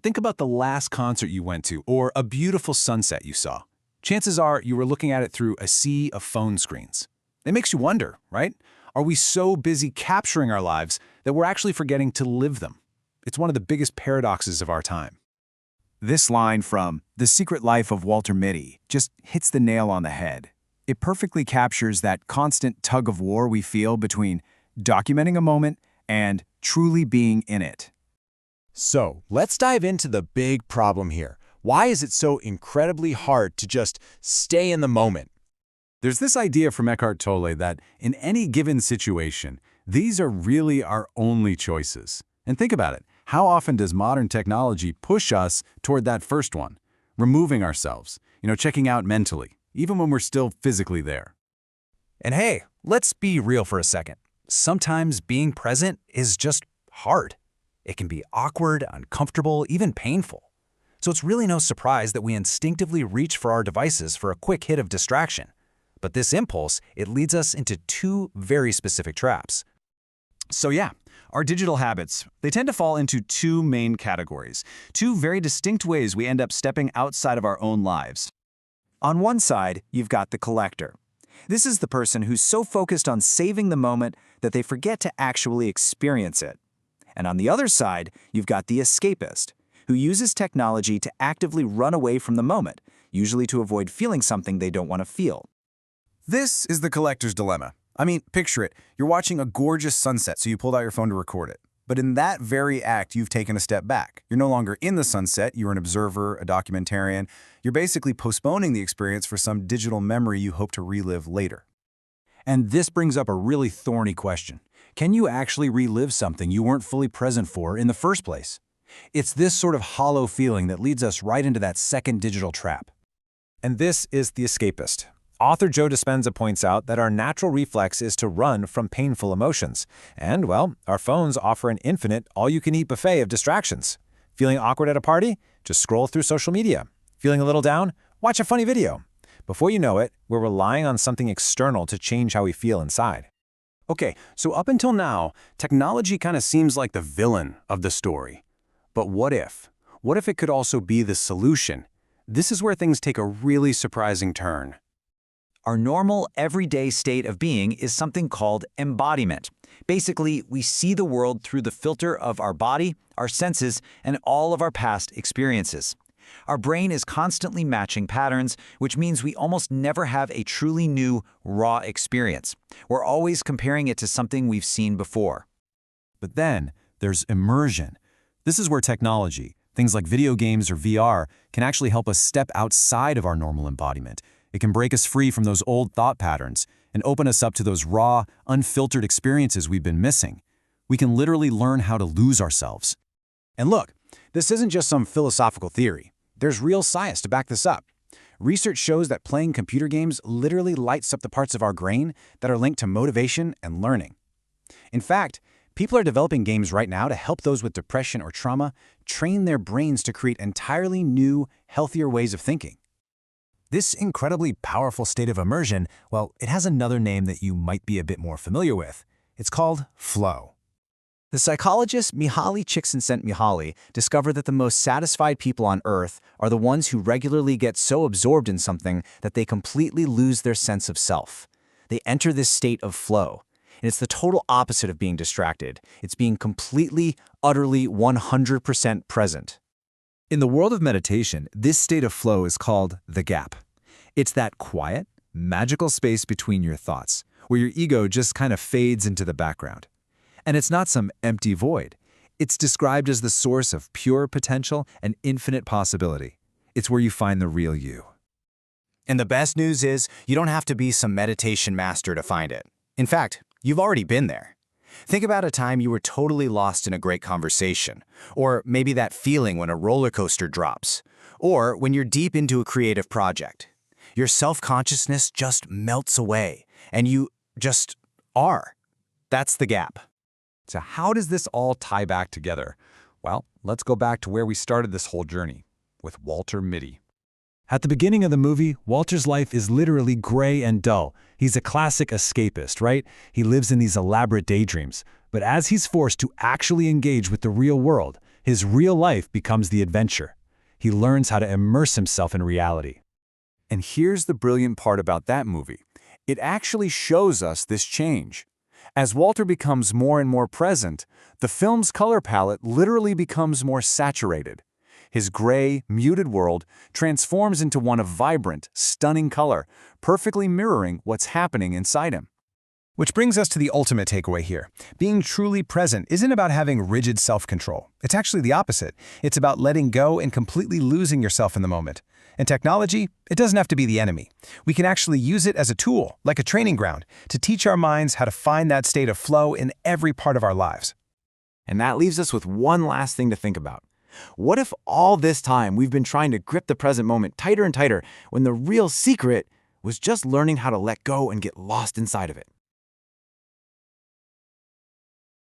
Think about the last concert you went to or a beautiful sunset you saw. Chances are you were looking at it through a sea of phone screens. It makes you wonder, right? Are we so busy capturing our lives that we're actually forgetting to live them? It's one of the biggest paradoxes of our time. This line from The Secret Life of Walter Mitty just hits the nail on the head. It perfectly captures that constant tug of war we feel between documenting a moment and truly being in it. So, let's dive into the big problem here. Why is it so incredibly hard to just stay in the moment? There's this idea from Eckhart Tolle that in any given situation, these are really our only choices. And think about it. How often does modern technology push us toward that first one? Removing ourselves, checking out mentally, even when we're still physically there. And hey, let's be real for a second. Sometimes being present is just hard. It can be awkward, uncomfortable, even painful. So it's really no surprise that we instinctively reach for our devices for a quick hit of distraction. But this impulse, it leads us into two very specific traps. So yeah, our digital habits, they tend to fall into two main categories, two very distinct ways we end up stepping outside of our own lives. On one side, you've got the collector. This is the person who's so focused on saving the moment that they forget to actually experience it. And on the other side, you've got the escapist, who uses technology to actively run away from the moment, usually to avoid feeling something they don't want to feel. This is the collector's dilemma. I mean, picture it. You're watching a gorgeous sunset, so you pulled out your phone to record it. But in that very act, you've taken a step back. You're no longer in the sunset. You're an observer, a documentarian. You're basically postponing the experience for some digital memory you hope to relive later. And this brings up a really thorny question. Can you actually relive something you weren't fully present for in the first place? It's this sort of hollow feeling that leads us right into that second digital trap. And this is The Escapist. Author Joe Dispenza points out that our natural reflex is to run from painful emotions. And, well, our phones offer an infinite, all-you-can-eat buffet of distractions. Feeling awkward at a party? Just scroll through social media. Feeling a little down? Watch a funny video. Before you know it, we're relying on something external to change how we feel inside. Okay, so up until now, technology kind of seems like the villain of the story. But what if? What if it could also be the solution? This is where things take a really surprising turn. Our normal, everyday state of being is something called embodiment. Basically, we see the world through the filter of our body, our senses, and all of our past experiences. Our brain is constantly matching patterns, which means we almost never have a truly new, raw experience. We're always comparing it to something we've seen before. But then there's immersion. This is where technology, things like video games or VR, can actually help us step outside of our normal embodiment. It can break us free from those old thought patterns and open us up to those raw, unfiltered experiences we've been missing. We can literally learn how to lose ourselves. And look, this isn't just some philosophical theory. There's real science to back this up. Research shows that playing computer games literally lights up the parts of our brain that are linked to motivation and learning. In fact, people are developing games right now to help those with depression or trauma train their brains to create entirely new, healthier ways of thinking. This incredibly powerful state of immersion, well, it has another name that you might be a bit more familiar with. It's called flow. The psychologist Mihaly Csikszentmihalyi discovered that the most satisfied people on Earth are the ones who regularly get so absorbed in something that they completely lose their sense of self. They enter this state of flow, and it's the total opposite of being distracted. It's being completely, utterly, 100% present. In the world of meditation, this state of flow is called the gap. It's that quiet, magical space between your thoughts, where your ego just kind of fades into the background. And it's not some empty void. It's described as the source of pure potential and infinite possibility. It's where you find the real you. And the best news is, you don't have to be some meditation master to find it. In fact, you've already been there. Think about a time you were totally lost in a great conversation, or maybe that feeling when a roller coaster drops, or when you're deep into a creative project. Your self-consciousness just melts away, and you just are. That's the gap. So how does this all tie back together? Well, let's go back to where we started this whole journey, with Walter Mitty. At the beginning of the movie, Walter's life is literally gray and dull. He's a classic escapist, right? He lives in these elaborate daydreams. But as he's forced to actually engage with the real world, His real life becomes the adventure. He learns how to immerse himself in reality. And here's the brilliant part about that movie. It actually shows us this change. As Walter becomes more and more present, the film's color palette literally becomes more saturated. His gray, muted world transforms into one of vibrant, stunning color, perfectly mirroring what's happening inside him. Which brings us to the ultimate takeaway here. Being truly present isn't about having rigid self-control. It's actually the opposite. It's about letting go and completely losing yourself in the moment. And technology, it doesn't have to be the enemy. We can actually use it as a tool, like a training ground, to teach our minds how to find that state of flow in every part of our lives. And that leaves us with one last thing to think about. What if all this time we've been trying to grip the present moment tighter and tighter when the real secret was just learning how to let go and get lost inside of it?